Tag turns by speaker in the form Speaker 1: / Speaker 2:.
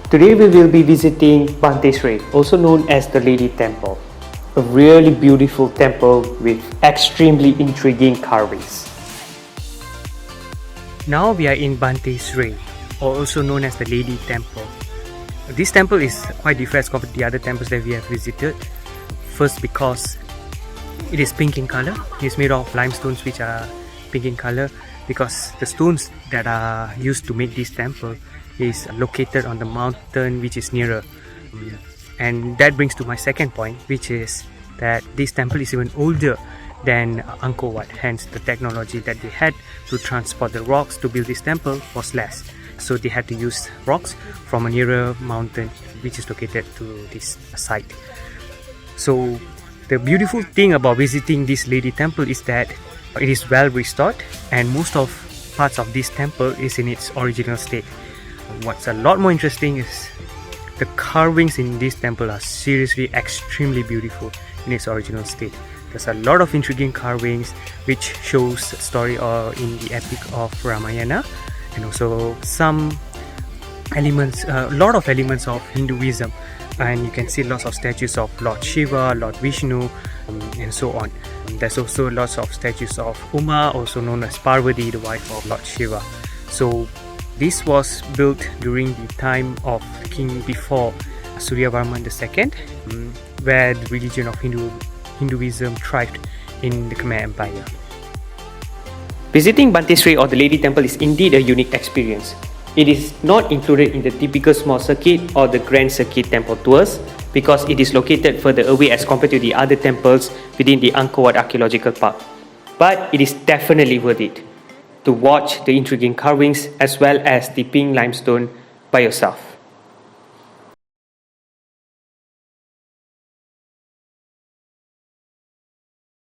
Speaker 1: Today we will be visiting Banteay Srei, also known as the Lady Temple, a really beautiful temple with extremely intriguing carvings. Now we are in Banteay Srei, or also known as the Lady Temple. This temple is quite different as compared to the other temples that we have visited. First, because it is pink in color. It is made of limestones which are pink in color, because the stones that are used to make this temple is located on the mountain which is nearer. And that brings to my second point, which is that this temple is even older than Angkor Wat. Hence, the technology that they had to transport the rocks to build this temple was less. So they had to use rocks from a nearer mountain which is located to this site. So the beautiful thing about visiting this Lady Temple is that it is well restored, and most of parts of this temple is in its original state. What's a lot more interesting is the carvings in this temple are seriously extremely beautiful in its original state. There's a lot of intriguing carvings which shows the story in the epic of Ramayana, and also some elements, a lot of elements of Hinduism, and you can see lots of statues of Lord Shiva, Lord Vishnu, and so on. There's also lots of statues of Uma, also known as Parvati, the wife of Lord Shiva. So this was built during the time of the king before Suryavarman II, where the religion of Hinduism thrived in the Khmer Empire. Visiting Banteay Srei or the Lady Temple is indeed a unique experience. It is not included in the typical small circuit or the grand circuit temple tours, because it is located further away as compared to the other temples within the Angkor Wat Archaeological Park. But it is definitely worth it to watch the intriguing carvings as well as the pink limestone by yourself.